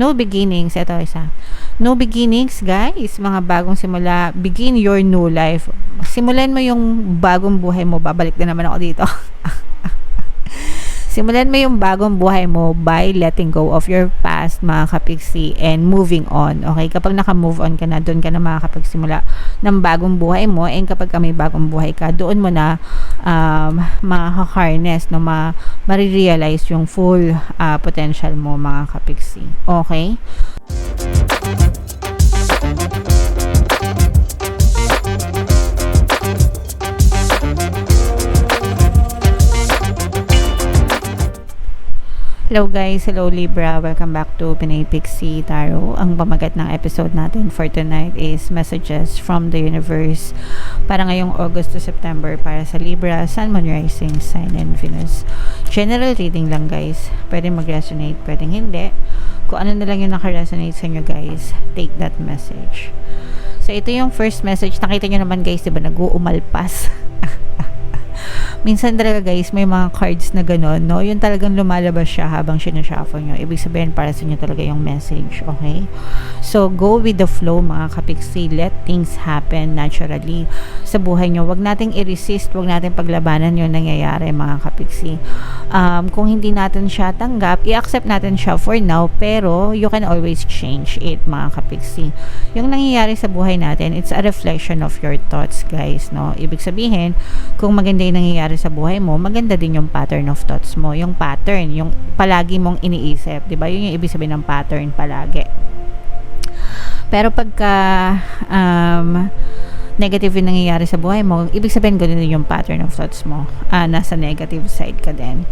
No beginnings, ito isa. No beginnings, guys. Mga bagong simula. Begin your new life. Simulan mo yung bagong buhay mo. Babalik na naman ako dito. Simulan mo yung bagong buhay mo by letting go of your past, mga kapiksi, and moving on. Okay? Kapag naka-move on ka na, doon ka na makakapagsimula ng bagong buhay mo. And kapag may bagong buhay ka, doon mo na ma-harness, no? Ma-realize yung full potential mo, mga kapiksi. Okay? Hello guys, hello Libra, welcome back to Pinay Pixie Tarot. Ang pamagat ng episode natin for tonight is messages from the universe para ngayong August to September para sa Libra, Sun, Moon, Rising, Sign, and Venus. General reading lang guys, pwedeng mag-resonate, pwedeng hindi. Kung ano na lang yung naka-resonate sa inyo guys, take that message. So ito yung first message, nakita nyo naman guys, diba nag-uumalpas. Minsan talaga guys, may mga cards na gano'n, no? Yung talagang lumalabas siya habang sinashuffle nyo. Ibig sabihin, para sa inyo talaga yung message, okay? So, go with the flow, mga kapiksi. Let things happen naturally sa buhay nyo. Huwag nating i-resist, huwag nating paglabanan yung nangyayari, mga kapiksi. Kung hindi natin siya tanggap, i-accept natin siya for now, pero you can always change it, mga kapiksi. Yung nangyayari sa buhay natin, it's a reflection of your thoughts, guys, no? Ibig sabihin, kung maganda yung nangyayari sa buhay mo, maganda din yung pattern of thoughts mo. Yung pattern, yung palagi mong iniisip, 'di ba? Yun yung ibig sabihin ng pattern palagi. Pero pagka negative yung nangyayari sa buhay mo, ibig sabihin ganoon din yung pattern of thoughts mo. Nasa negative side ka din.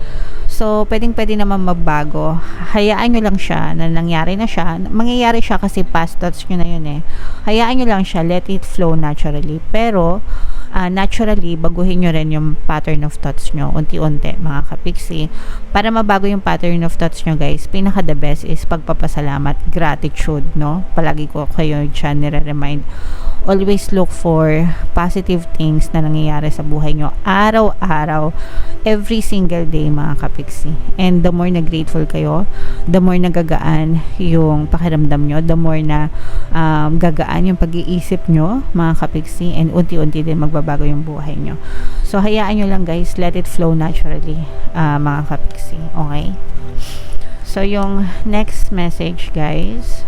So, pwede naman magbago. Hayaan nyo lang siya na nangyari na siya. Mangyayari siya kasi past thoughts nyo na yun eh. Hayaan nyo lang siya. Let it flow naturally. Pero, naturally, baguhin nyo rin yung pattern of thoughts nyo. Unti-unti, mga kapiksi. Para mabago yung pattern of thoughts nyo, guys, pinaka the best is pagpapasalamat, gratitude, no? Palagi ko kayo dyan nire-remind. Always look for positive things na nangyayari sa buhay nyo. Araw-araw, every single day, mga kapiksi. And the more na grateful kayo, the more nagagaan yung pakiramdam nyo, the more na gagaan yung pag-iisip nyo, mga kapiksi, and unti-unti din magbabago yung buhay nyo. So, hayaan nyo lang guys, let it flow naturally, mga kapiksi. Okay? So, yung next message guys,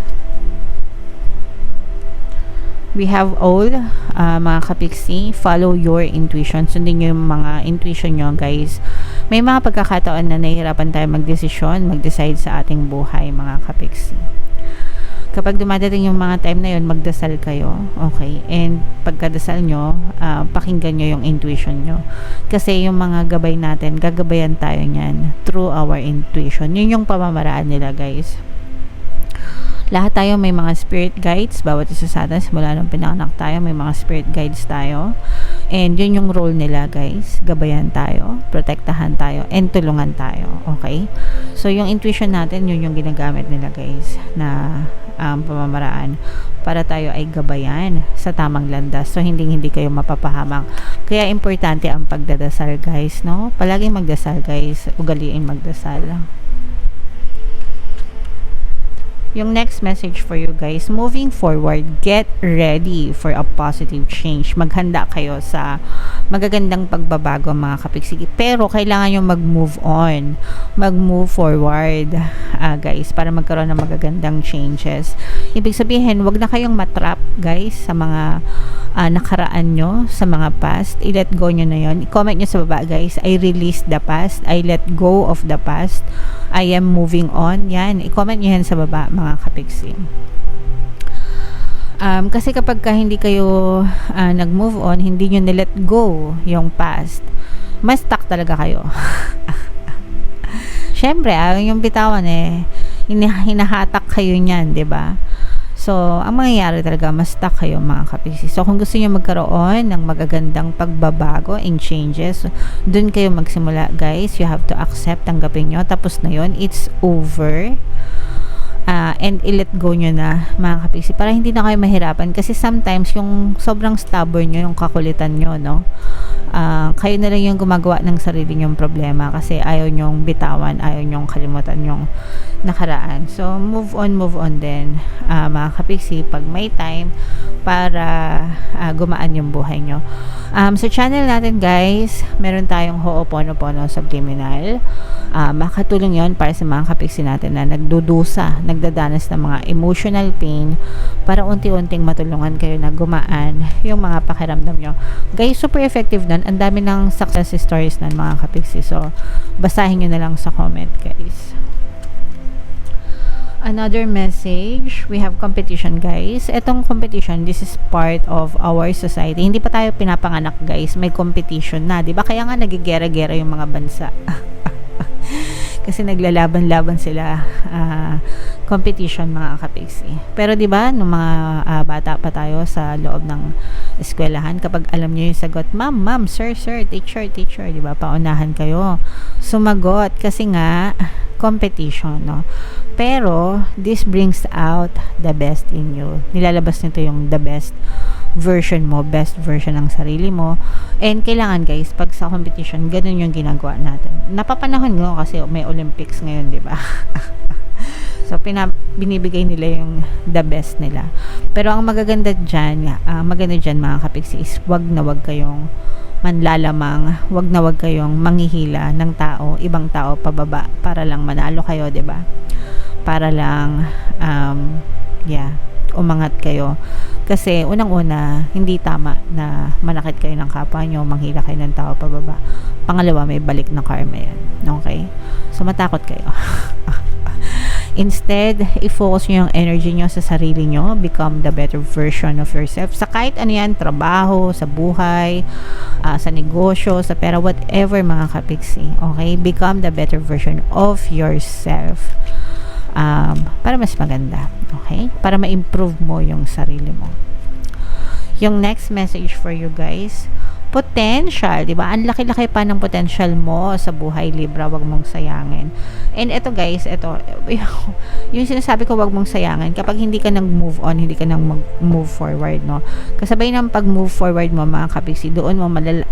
we have all, mga kapiksi, follow your intuition. Sundin nyo yung mga intuition nyo guys. May mga pagkakataon na nahihirapan tayo magdesisyon, mag-decide sa ating buhay, mga kapiksi. Kapag dumadating yung mga time na yun, magdasal kayo, okay? And pagkadasal nyo, pakinggan nyo yung intuition nyo. Kasi yung mga gabay natin, gagabayan tayo nyan through our intuition. Yun yung pamamaraan nila guys. Lahat tayo may mga spirit guides, bawat isa sa atin, simula nung pinanganak tayo, may mga spirit guides tayo. And yun yung role nila guys, gabayan tayo, protektahan tayo, and tulungan tayo, okay? So yung intuition natin, yun yung ginagamit nila guys, na pamamaraan para tayo ay gabayan sa tamang landas. So hindi kayo mapapahamak. Kaya importante ang pagdadasal guys, no? Palaging magdasal guys, ugaliin magdasal. Yung next message for you guys, moving forward, get ready for a positive change. Maghanda kayo sa magagandang pagbabago, mga kapiksi. Pero kailangan yung mag-move on, mag-move forward, guys, para magkaroon ng magagandang changes. Ibig sabihin, wag na kayong matrap, guys, sa mga nakaraan nyo, sa mga past. I-let go nyo na yun. I-comment nyo sa baba, guys. I release the past. I let go of the past. I am moving on. Yan. I-comment nyo yan sa baba, mga kapiksi. Kasi kapag hindi kayo nag-move on, hindi nyo na-let go yung past, mas stuck talaga kayo. Syempre, yung bitawan hinahatak kayo niyan, 'di ba? So, ang mangyayari talaga, mas stuck kayo, mga kapiksi. So, kung gusto niyo magkaroon ng magagandang pagbabago and changes, dun kayo magsimula, guys. You have to accept, tanggapin nyo. Tapos na yun, it's over. And i-let go nyo na mga kapiksi para hindi na kayo mahirapan, kasi sometimes yung sobrang stubborn nyo, yung kakulitan nyo, no, kayo na lang yung gumagawa ng sarili nyong problema kasi ayaw nyong bitawan, ayaw nyong kalimutan yung nakaraan. So move on din, mga kapiksi, pag may time para gumaan yung buhay nyo. Sa channel natin guys, meron tayong Ho'oponopono Subliminal. Makatulong yon para sa mga kapiksi natin na nagdudusa, nagdadanas ng mga emotional pain, para unti-unting matulungan kayo na gumaan yung mga pakiramdam nyo. Guys, super effective nun. Ang dami ng success stories nun mga kapiksi. So, basahin nyo na lang sa comment guys. Another message, we have competition guys. Etong competition, this is part of our society. Hindi pa tayo pinapanganak guys, may competition na, 'di ba? Kaya nga nagigera-gera yung mga bansa. Kasi naglalaban-laban sila, competition mga kapiksi. Pero 'di ba, nung mga bata pa tayo sa loob ng eskwelahan, kapag alam niyo yung sagot, ma'am, sir, teacher, 'di ba? Paunahan kayo sumagot kasi nga competition, no? Pero this brings out the best in you. Nilalabas nito yung the best version mo, best version ng sarili mo. And kailangan guys, pag sa competition, ganun yung ginagawa natin. Napapanahon nga kasi may Olympics ngayon, di ba? So binibigay nila yung the best nila. Pero ang maganda dyan mga kapiksi, is wag na wag kayong manlalamang, wag na wag kayong manghihila ng tao, ibang tao pababa para lang manalo kayo, 'di ba? Para lang umangat kayo. Kasi unang-una, hindi tama na manakit kayo ng kapwa nyo, manghila kayo ng tao pababa. Pangalawa, may balik na karma yan. Okay? So matakot kayo. Instead, i-focus nyo yung energy nyo sa sarili nyo. Become the better version of yourself. Sa kahit ano yan, trabaho, sa buhay, sa negosyo, sa pera, whatever mga kapiksi. Okay? Become the better version of yourself. Para mas maganda. Okay? Para ma-improve mo yung sarili mo. Yung next message for you guys, potential, di ba? Ang laki-laki pa ng potential mo sa buhay, Libra, wag mong sayangin. And ito guys, yung sinasabi ko, wag mong sayangin kapag hindi ka nag-move on, hindi ka nang mag-move forward, no? Kasabay ng pag-move forward mo mga kapiksi, doon mo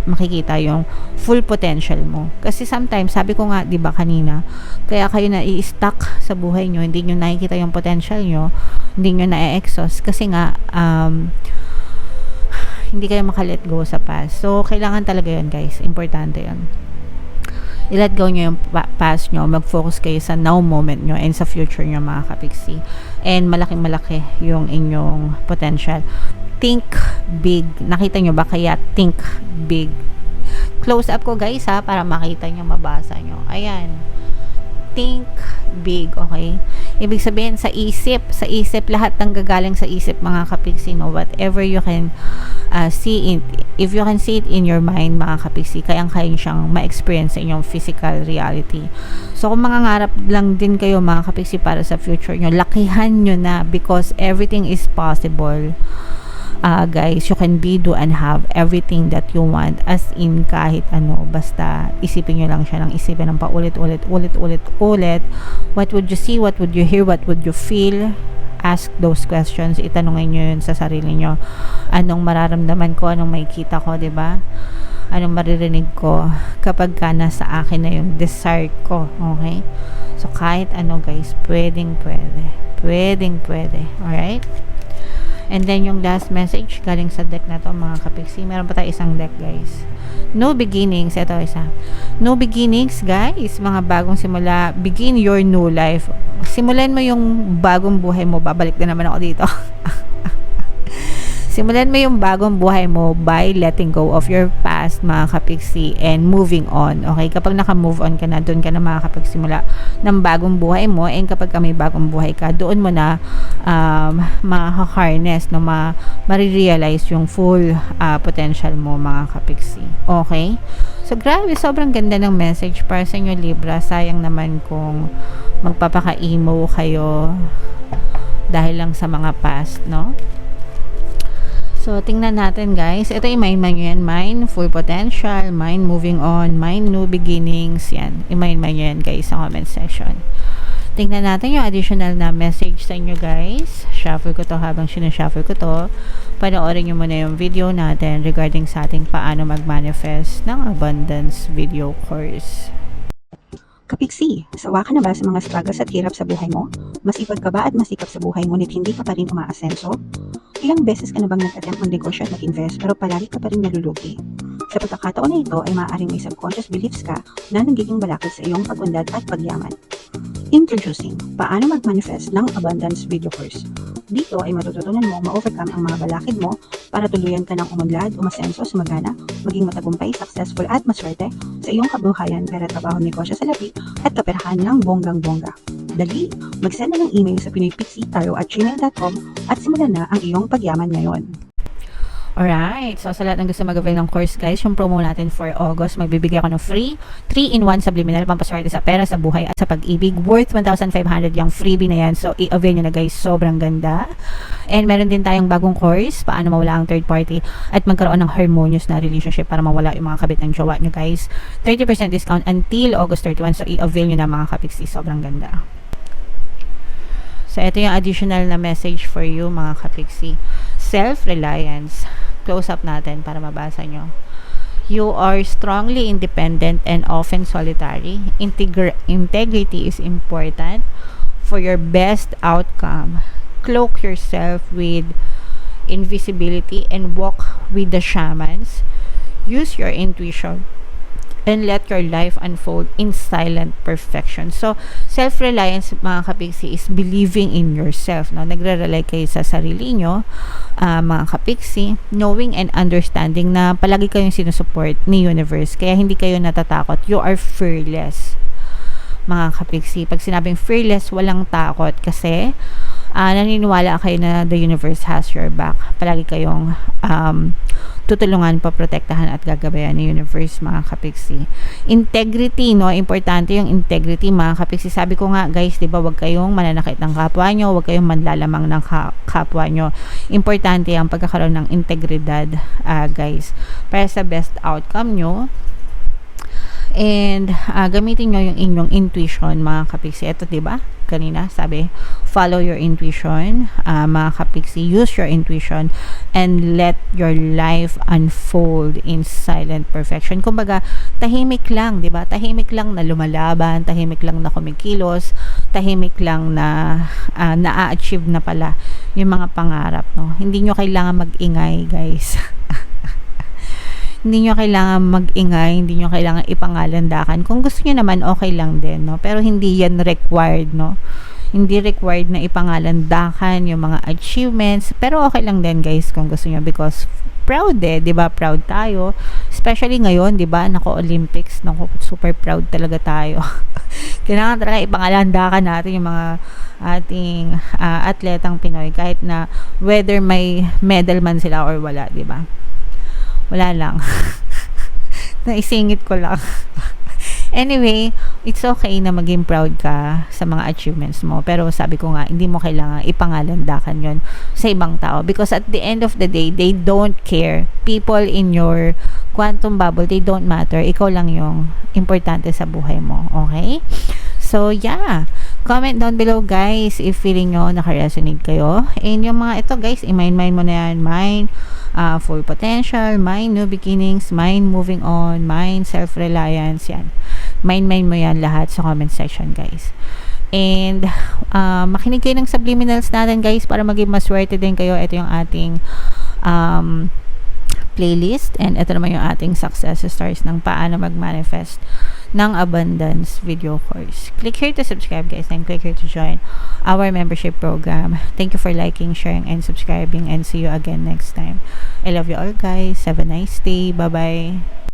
makikita yung full potential mo. Kasi sometimes, sabi ko nga, di ba kanina, kaya kayo na i-stuck sa buhay nyo, hindi nyo nakikita yung potential nyo, hindi nyo na-exhaust kasi nga hindi kayo makalet go sa past. So, kailangan talaga yun guys. Importante yun. I-let go nyo yung past nyo. Mag-focus kayo sa now moment nyo and sa future nyo mga kapiksi. And malaking-malaki yung inyong potential. Think big. Nakita nyo ba? Kaya think big. Close up ko guys ha, para makita nyo, mabasa nyo. Ayan. Think big, okay? Ibig sabihin, sa isip, lahat ng gagaling sa isip mga kapiksi, no? Whatever you can see it, if you can see it in your mind mga kapiksi, kayang-kayang siyang ma-experience sa inyong physical reality. So kung mangangarap lang din kayo mga kapiksi para sa future nyo, lakihan nyo na, because everything is possible. Guys, you can be, do, and have everything that you want, as in kahit ano, basta isipin nyo lang siya ng isipin ng paulit-ulit. What would you see, what would you hear, what would you feel? Ask those questions, itanungin nyo yun sa sarili nyo. Anong mararamdaman ko, anong makikita ko, diba? Anong maririnig ko kapag ka nasa akin na yung desire ko, okay? So kahit ano guys, pwedeng pwede, alright? And then yung last message galing sa deck na to mga kapiksi, meron pa tayo isang deck guys. No beginnings, ito isa. No beginnings guys, mga bagong simula. Begin your new life. Simulan mo yung bagong buhay mo. Babalik na naman ako dito. Simulan mo yung bagong buhay mo by letting go of your past mga kapiksi and moving on. Okay? Kapag naka-move on ka na, doon ka na makakapagsimula ng bagong buhay mo, and kapag may bagong buhay ka, doon mo na ma-harness, no, ma-realize yung full potential mo mga kapiksi. Okay? So, grabe, sobrang ganda ng message para sa inyo Libra. Sayang naman kung magpapaka-emo kayo dahil lang sa mga past, no? So, tingnan natin guys. Ito yung mind nyo yan. Mind, full potential. Mind, moving on. Mind, new beginnings. Yan. I-mind nyo yan guys sa comment section. Tingnan natin yung additional na message sa inyo guys. Shuffle ko to habang sinashuffle ko to. Panoorin nyo muna yung video natin regarding sa ating paano mag-manifest ng abundance video course. Kapiksi, sawa ka na ba sa mga struggles at hirap sa buhay mo? Masipag ka ba at masikap sa buhay ngunit hindi ka pa rin umaasenso? Ilang beses ka na bang nag-attempt mag-negosyo at mag-invest pero palagi ka pa rin nalulugi? Sa pagkakataon na ito ay maaaring may subconscious beliefs ka na nagiging balakid sa iyong pag-unlad at pagyaman. Introducing, paano mag-manifest ng abundance video course. Dito ay matututunan mo ma-overcome ang mga balakid mo para tuluyan ka ng umunlad, umasenso, sumagana, maging matagumpay, successful at maswerte sa iyong kabuhayan, pera, trabaho, negosyo, salapi at kaperahan ng bonggang-bongga. Dali, mag-send na ng email sa pinoypixie@gmail.com at simulan na ang iyong pagyaman ngayon. Alright, so sa lahat ng gusto mag-avail ng course guys, yung promo natin for August, magbibigay ako ng free 3-in-1 subliminal pampaswerte sa pera, sa buhay at sa pag-ibig, worth 1,500 yung freebie na yan. So i-avail nyo na guys, sobrang ganda. And meron din tayong bagong course, paano mawala ang third party at magkaroon ng harmonious na relationship para mawala yung mga kabit ng jowa nyo guys. 30% discount until August 31, so i-avail nyo na mga kapiksi, sobrang ganda. So ito yung additional na message for you mga kapiksi. Self-reliance. Close up natin para mabasa nyo. You are strongly independent and often solitary. Integrity is important for your best outcome. Cloak yourself with invisibility and walk with the shamans. Use your intuition and let your life unfold in silent perfection. So, self-reliance, mga kapiksi, is believing in yourself. No? Nagre-rely kayo sa sarili nyo, mga kapiksi, knowing and understanding na palagi kayong sinusupport ni universe. Kaya hindi kayo natatakot. You are fearless, mga kapiksi. Pag sinabing fearless, walang takot kasi naniniwala kayo na the universe has your back. Palagi kayong tutulungan, paprotektahan at gagabayan ni universe, mga kapiksi. Integrity, no? Importante yung integrity, mga kapiksi. Sabi ko nga guys, di ba, wag kayong mananakit ng kapwa nyo, wag kayong manlalamang ng kapwa nyo. Importante ang pagkakaroon ng integridad, guys, para sa best outcome nyo. And gamitin nyo yung inyong intuition, mga kapiksi. Ito, di ba? Kanina, sabi, follow your intuition, mga kapiksi. Use your intuition and let your life unfold in silent perfection. Kumbaga, tahimik lang, di ba? Tahimik lang na lumalaban, tahimik lang na kumikilos, tahimik lang na na-achieve na pala yung mga pangarap, no? Hindi nyo kailangan mag-ingay, guys. Hindi nyo kailangan mag-ingay, hindi nyo kailangan ipangalandakan. Kung gusto nyo naman, okay lang din, no? Pero hindi yan required, no? Hindi required na ipangalandakan yung mga achievements. Pero okay lang din, guys, kung gusto nyo, because proud di ba? Proud tayo. Especially ngayon, di ba? Nako Olympics, nako super proud talaga tayo. Kailangan talaga ipangalandakan natin yung mga ating atletang Pinoy, kahit na whether may medal man sila or wala, di ba? Wala lang. Naisingit ko lang. Anyway, it's okay na maging proud ka sa mga achievements mo. Pero sabi ko nga, hindi mo kailangan ipangalandakan yon sa ibang tao. Because at the end of the day, they don't care. People in your quantum bubble, they don't matter. Ikaw lang yung importante sa buhay mo. Okay? So, yeah. Comment down below, guys, if feeling nyo naka-resonate kayo. And yung mga ito, guys, i-mind mo na yan. Mind, full potential, mind, new beginnings, mind, moving on, mind, self-reliance, yan. Mind mo yan lahat sa comment section, guys. And, makinig kayo ng subliminals natin, guys, para maging maswerte din kayo. Ito yung ating playlist. And ito naman yung ating success stars ng paano mag-manifest ng abundance video course. Click here to subscribe, guys, and click here to join our membership program. Thank you for liking, sharing, and subscribing, and see you again next time. I love you all, guys. Have a nice day. Bye-bye.